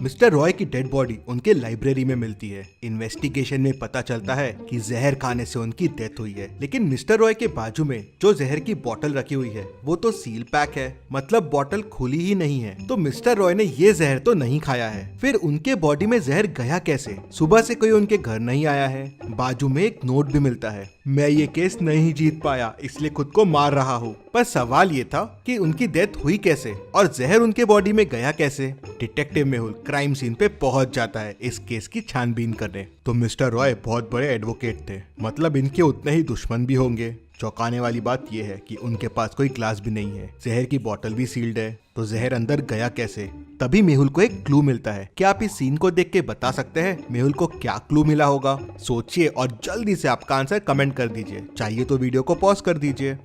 Mister Roy की dead body उनके library में मिलती है। इन्वेस्टिगेशन में पता चलता है कि जहर खाने से उनकी डेथ हुई है, लेकिन मिस्टर रॉय के बाजू में जो जहर की बोतल रखी हुई है वो तो सील पैक है, मतलब बोतल खुली ही नहीं है। तो मिस्टर रॉय ने ये जहर तो नहीं खाया है। फिर उनके बॉडी में जहर गया कैसे? सुबह से कोई उनके घर नहीं आया है। बाजू में एक नोट भी मिलता है, मैं ये केस नहीं जीत पाया इसलिए खुद को मार रहा हूँ। पर सवाल ये था कि उनकी डेथ हुई कैसे और जहर उनके बॉडी में गया कैसे। डिटेक्टिव मेहुल क्राइम सीन पे पहुंच जाता है इस केस की छानबीन करने। तो मिस्टर रॉय बहुत बड़े एडवोकेट थे, मतलब इनके उतने ही दुश्मन भी होंगे। चौंकाने वाली बात यह है कि उनके पास कोई ग्लास भी नहीं है, जहर की बोतल भी सील्ड है। तो जहर अंदर गया कैसे? तभी मेहुल को एक क्लू मिलता है। क्या आप इस सीन को देख के बता सकते हैं मेहुल को क्या क्लू मिला होगा? सोचिए और जल्दी से आपका आंसर कमेंट कर दीजिए। चाहिए तो वीडियो को पॉज कर दीजिए।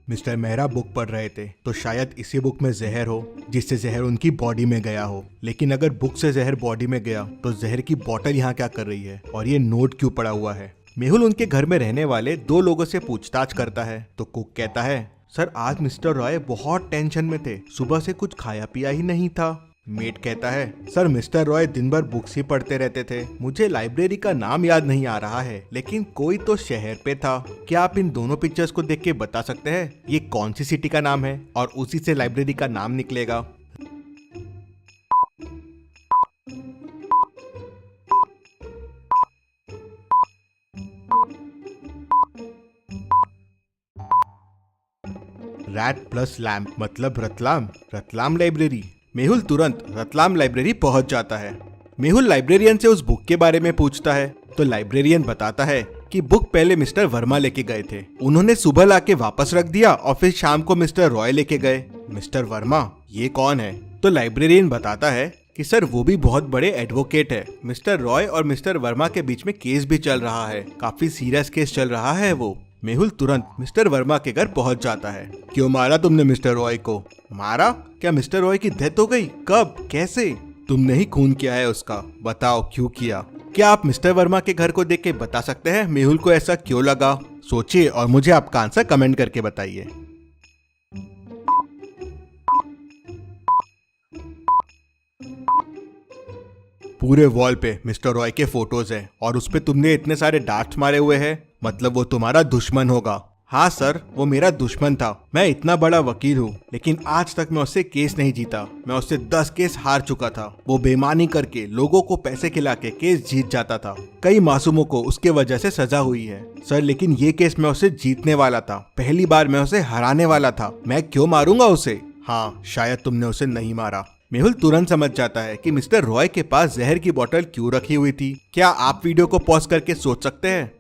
मिस्टर मेहरा बुक पढ़ रहे थे, तो शायद इसी बुक में जहर हो जिससे जहर उनकी बॉडी में गया हो। लेकिन अगर बुक से जहर बॉडी में गया तो जहर की बोतल यहाँ क्या कर रही है और ये नोट क्यों पड़ा हुआ है? मेहुल उनके घर में रहने वाले 2 लोगों से पूछताछ करता है तो कुक कहता है, सर आज मिस्टर रॉय बहुत टेंशन में थे, सुबह से कुछ खाया पिया ही नहीं था। मेट कहता है, सर मिस्टर रॉय दिन भर बुक्स ही पढ़ते रहते थे, मुझे लाइब्रेरी का नाम याद नहीं आ रहा है, लेकिन कोई तो शहर पे था। क्या आप इन दोनों पिक्चर्स को देख के बता सकते हैं ये कौन सी सिटी का नाम है? और उसी से लाइब्रेरी का नाम निकलेगा। रैट प्लस लैम्प मतलब रतलाम, रतलाम लाइब्रेरी। मेहुल तुरंत रतलाम लाइब्रेरी पहुंच जाता है। मेहुल लाइब्रेरियन से उस बुक के बारे में पूछता है तो लाइब्रेरियन बताता है कि बुक पहले मिस्टर वर्मा लेके गए थे, उन्होंने सुबह लाके वापस रख दिया और फिर शाम को मिस्टर रॉय लेके गए। मिस्टर वर्मा ये कौन है? तो लाइब्रेरियन बताता है कि सर वो भी बहुत बड़े एडवोकेट है। मिस्टर रॉय और मिस्टर वर्मा के बीच में केस भी चल रहा है, काफी सीरियस केस चल रहा है वो। मेहुल तुरंत मिस्टर वर्मा के घर पहुंच जाता है। क्यों मारा तुमने मिस्टर रॉय को? मारा? क्या मिस्टर रॉय की डेथ हो गई? कब? कैसे? तुमने ही खून किया है उसका, बताओ क्यों किया? क्या आप मिस्टर वर्मा के घर को देख के बता सकते हैं मेहुल को ऐसा क्यों लगा? सोचिए और मुझे आपका आंसर कमेंट करके बताइए। पूरे वॉल पे मिस्टर रॉय के फोटोज हैं और उस पे तुमने इतने सारे डार्ट्स मारे हुए हैं, मतलब वो तुम्हारा दुश्मन होगा। हाँ सर, वो मेरा दुश्मन था। मैं इतना बड़ा वकील हूँ लेकिन आज तक मैं उससे केस नहीं जीता। मैं उससे 10 केस हार चुका था। वो बेईमानी करके लोगों को पैसे खिला के केस जीत जाता था। कई मासूमों को उसके वजह से सजा हुई है सर, लेकिन ये केस मैं उसे जीतने वाला था। पहली बार मैं उसे हराने वाला था। मैं क्यों मारूंगा उसे? हाँ, शायद तुमने उसे नहीं मारा। मेहुल तुरंत समझ जाता है कि मिस्टर रॉय के पास जहर की बोतल क्यों रखी हुई थी। क्या आप वीडियो को पॉज करके सोच सकते हैं?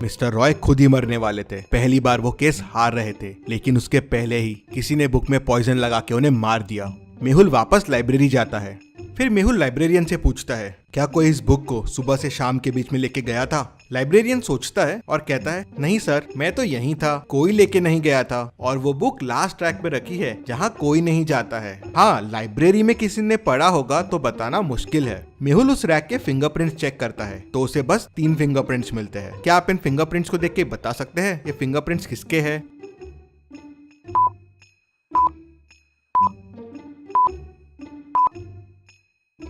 मिस्टर रॉय खुद ही मरने वाले थे। पहली बार वो केस हार रहे थे, लेकिन उसके पहले ही किसी ने बुक में पॉइजन लगा के उन्हें मार दिया। मेहुल वापस लाइब्रेरी जाता है। फिर मेहुल लाइब्रेरियन से पूछता है, क्या कोई इस बुक को सुबह से शाम के बीच में लेके गया था? लाइब्रेरियन सोचता है और कहता है, नहीं सर, मैं तो यहीं था, कोई लेके नहीं गया था। और वो बुक लास्ट ट्रैक पे रखी है जहाँ कोई नहीं जाता है। हाँ, लाइब्रेरी में किसी ने पढ़ा होगा तो बताना मुश्किल है। मेहुल उस रैक के फिंगरप्रिंट्स चेक करता है तो उसे बस 3 फिंगरप्रिंट्स मिलते हैं। क्या आप इन फिंगरप्रिंट्स को देख के बता सकते हैं ये फिंगरप्रिंट्स किसके हैं?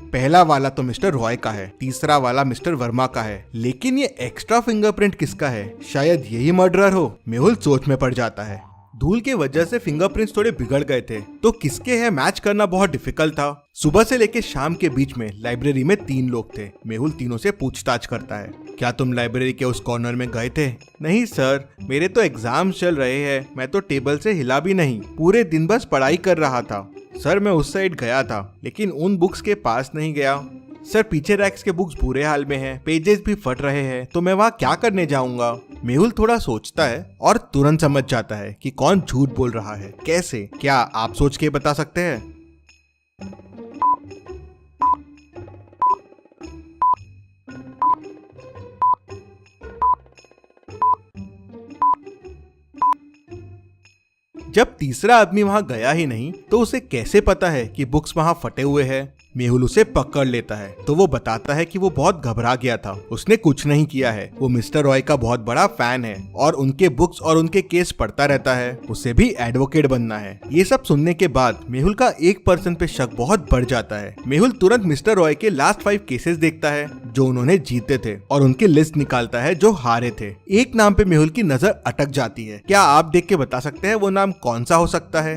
पहला वाला तो मिस्टर रॉय का है, तीसरा वाला मिस्टर वर्मा का है, लेकिन ये एक्स्ट्रा फिंगरप्रिंट किसका है? शायद यही मर्डरर हो। मेहुल सोच में पड़ जाता है। धूल के वजह से फिंगरप्रिंट्स थोड़े बिगड़ गए थे, तो किसके हैं मैच करना बहुत डिफिकल्ट था। सुबह से लेके शाम के बीच में लाइब्रेरी में 3 लोग थे। मेहुल तीनों से पूछताछ करता है, क्या तुम लाइब्रेरी के उस कॉर्नर में गए थे? नहीं सर, मेरे तो एग्जाम चल रहे हैं, मैं तो टेबल से हिला भी नहीं, पूरे दिन बस पढ़ाई कर रहा था। सर मैं उस साइड गया था लेकिन उन बुक्स के पास नहीं गया। सर पीछे रैक्स के बुक्स बुरे हाल में हैं, पेजेस भी फट रहे हैं, तो मैं वहाँ क्या करने जाऊंगा? मेहुल थोड़ा सोचता है और तुरंत समझ जाता है कि कौन झूठ बोल रहा है। कैसे? क्या आप सोच के बता सकते हैं? जब तीसरा आदमी वहाँ गया ही नहीं तो उसे कैसे पता है कि बुक्स वहाँ फटे हुए हैं। मेहुल उसे पकड़ लेता है तो वो बताता है कि वो बहुत घबरा गया था, उसने कुछ नहीं किया है। वो मिस्टर रॉय का बहुत बड़ा फैन है और उनके बुक्स और उनके केस पढ़ता रहता है, उसे भी एडवोकेट बनना है। ये सब सुनने के बाद मेहुल का एक पर्सन पे शक बहुत बढ़ जाता है। मेहुल तुरंत मिस्टर रॉय के लास्ट 5 केसेस देखता है जो उन्होंने जीते थे और उनकी लिस्ट निकालता है जो हारे थे। एक नाम पे मेहुल की नजर अटक जाती है। क्या आप देख के बता सकते हैं वो नाम कौन सा हो सकता है?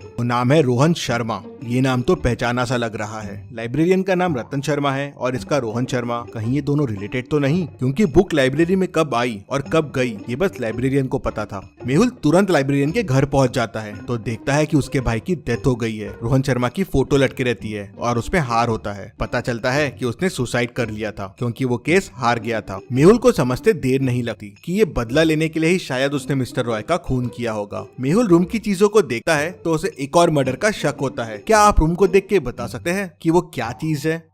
वो नाम है रोहन शर्मा। ये नाम तो पहचाना सा लग रहा है। लाइब्रेरियन का नाम रतन शर्मा है और इसका रोहन शर्मा। कहीं ये दोनों रिलेटेड तो नहीं? क्योंकि बुक लाइब्रेरी में कब आई और कब गई ये बस लाइब्रेरियन को पता था। मेहुल तुरंत लाइब्रेरियन के घर पहुंच जाता है तो देखता है कि उसके भाई की डेथ हो गई है। रोहन शर्मा की फोटो लटके रहती है और उसपे हार होता है। पता चलता है कि उसने सुसाइड कर लिया था क्योंकि वो केस हार गया था। मेहुल को समझते देर नहीं लगती कि ये बदला लेने के लिए ही शायद उसने मिस्टर रॉय का खून किया होगा। मेहुल रूम की चीजों को देखता है तो उसे एक और मर्डर का शक होता है। क्या आप रूम को देख के बता सकते हैं कि वो क्या चीज है?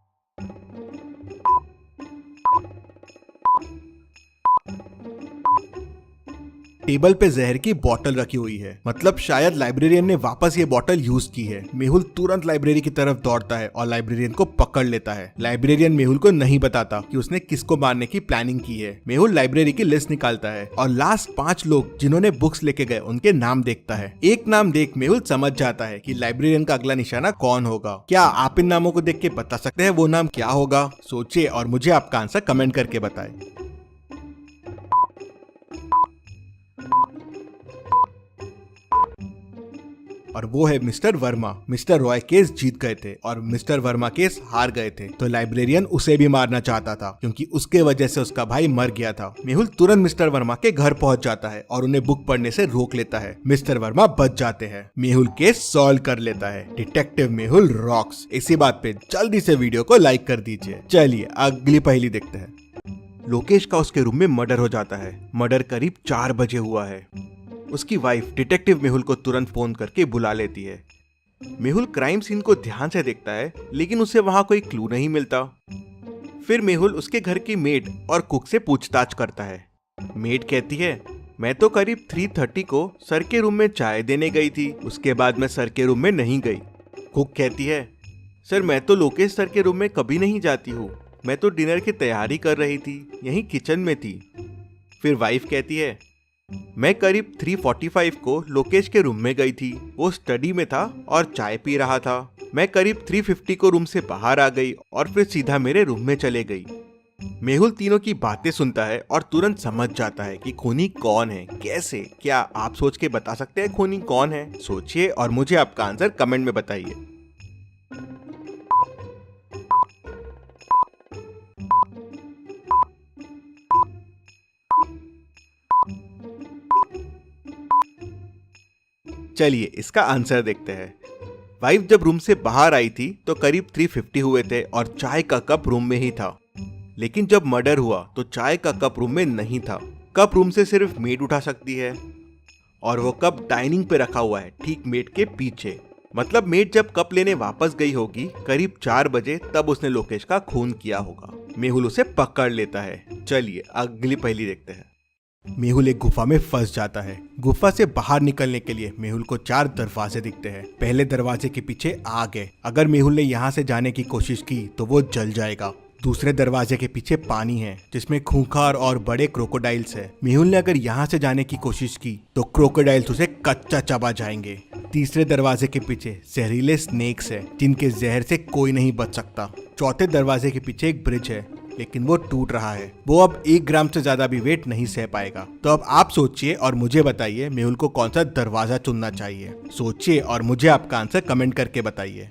टेबल पे जहर की बोतल रखी हुई है, मतलब शायद लाइब्रेरियन ने वापस ये बोतल यूज की है। मेहुल तुरंत लाइब्रेरी की तरफ दौड़ता है और लाइब्रेरियन को पकड़ लेता है। लाइब्रेरियन मेहुल को नहीं बताता कि उसने किसको मारने की प्लानिंग की है। मेहुल लाइब्रेरी की लिस्ट निकालता है और लास्ट 5 लोग जिन्होंने बुक्स लेके गए उनके नाम देखता है। एक नाम देख मेहुल समझ जाता है कि लाइब्रेरियन का अगला निशाना कौन होगा। क्या आप इन नामों को देख के बता सकते हैं वो नाम क्या होगा? सोचिए और मुझे आपका आंसर कमेंट करके बताएं। और वो है mister Verma. Mister Roy case जीत गए थे और मिस्टर वर्मा केस हार गए थे, तो लाइब्रेरियन उसे भी मारना चाहता था क्योंकि उसके वजह से उसका भाई मर गया था। मेहुल तुरंत मिस्टर वर्मा के घर पहुंच जाता है और उन्हें बुक पढ़ने से रोक लेता है। मिस्टर वर्मा बच जाते हैं। मेहुल केस सॉल्व कर लेता है। Detective Mehul rocks. इसी बात पे जल्दी से वीडियो को लाइक कर दीजिए। चलिए अगली पहेली देखते हैं। लोकेश का उसके रूम में मर्डर हो जाता है। मर्डर करीब 4 बजे हुआ है। उसकी वाइफ डिटेक्टिव मेहुल को तुरंत फोन करके बुला लेती है। मेहुल क्राइम सीन को ध्यान से देखता है लेकिन उसे वहां कोई क्लू नहीं मिलता। फिर मेहुल उसके घर की मेड और कुक से पूछताछ करता है। मेड कहती है, मैं तो करीब 3:30 को सर के रूम में चाय देने गई थी, उसके बाद मैं सर के रूम में नहीं गई। कुक कहती है, सर मैं तो लोकेश सर के रूम में कभी नहीं जाती हूँ, मैं तो डिनर की तैयारी कर रही थी, यहीं किचन में थी। फिर वाइफ कहती है, मैं करीब 3:45 को लोकेश के रूम में गई थी, वो स्टडी में था और चाय पी रहा था। मैं करीब 3:50 को रूम से बाहर आ गई और फिर सीधा मेरे रूम में चले गई। मेहुल तीनों की बातें सुनता है और तुरंत समझ जाता है कि खूनी कौन है। कैसे? क्या आप सोच के बता सकते हैं खूनी कौन है? सोचिए और मुझे आपका आंसर कमेंट में बताइए। चलिए इसका आंसर देखते हैं। वाइफ जब रूम से बाहर आई थी तो करीब 3:50 हुए थे और चाय का कप रूम में ही था। लेकिन जब मर्डर हुआ तो चाय का कप रूम में नहीं था। कप रूम से सिर्फ मेड उठा सकती है और वो कप डाइनिंग पे रखा हुआ है, ठीक मेड के पीछे। मतलब मेड जब कप लेने वापस गई होगी करीब 4 बजे, तब उसने लोकेश का खून किया होगा। मेहुल उसे पकड़ लेता है। चलिए अगली पहेली देखते हैं। मेहुल एक गुफा में फंस जाता है। गुफा से बाहर निकलने के लिए मेहुल को 4 दरवाजे दिखते हैं। पहले दरवाजे के पीछे आग है, अगर मेहुल ने यहाँ से जाने की कोशिश की तो वो जल जाएगा। दूसरे दरवाजे के पीछे पानी है जिसमें खूंखार और बड़े क्रोकोडाइल्स है। मेहुल ने अगर यहाँ से जाने की कोशिश की तो क्रोकोडाइल्स उसे कच्चा चबा जाएंगे। तीसरे दरवाजे के पीछे जहरीले स्नेक्स है जिनके जहर से कोई नहीं बच सकता। चौथे दरवाजे के पीछे एक ब्रिज है लेकिन वो टूट रहा है, वो अब 1 ग्राम से ज्यादा भी वेट नहीं सह पाएगा। तो अब आप सोचिए और मुझे बताइए मेहुल को कौन सा दरवाजा चुनना चाहिए। सोचिए और मुझे आपका आंसर कमेंट करके बताइए।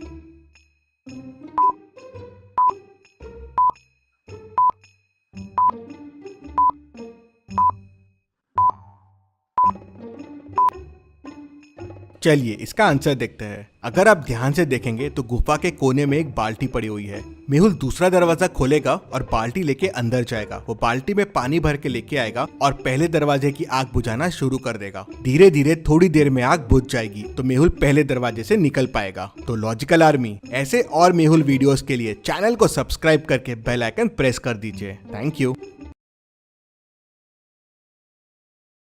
चलिए इसका आंसर देखते हैं। अगर आप ध्यान से देखेंगे तो गुफा के कोने में एक बाल्टी पड़ी हुई है। मेहुल दूसरा दरवाजा खोलेगा और बाल्टी लेके अंदर जाएगा। वो बाल्टी में पानी भर के लेके आएगा और पहले दरवाजे की आग बुझाना शुरू कर देगा। धीरे धीरे थोड़ी देर में आग बुझ जाएगी तो मेहुल पहले दरवाजे से निकल पाएगा। तो लॉजिकल आर्मी, ऐसे और मेहुल वीडियोस के लिए चैनल को सब्सक्राइब करके बेल आइकन प्रेस कर दीजिए। Thank you.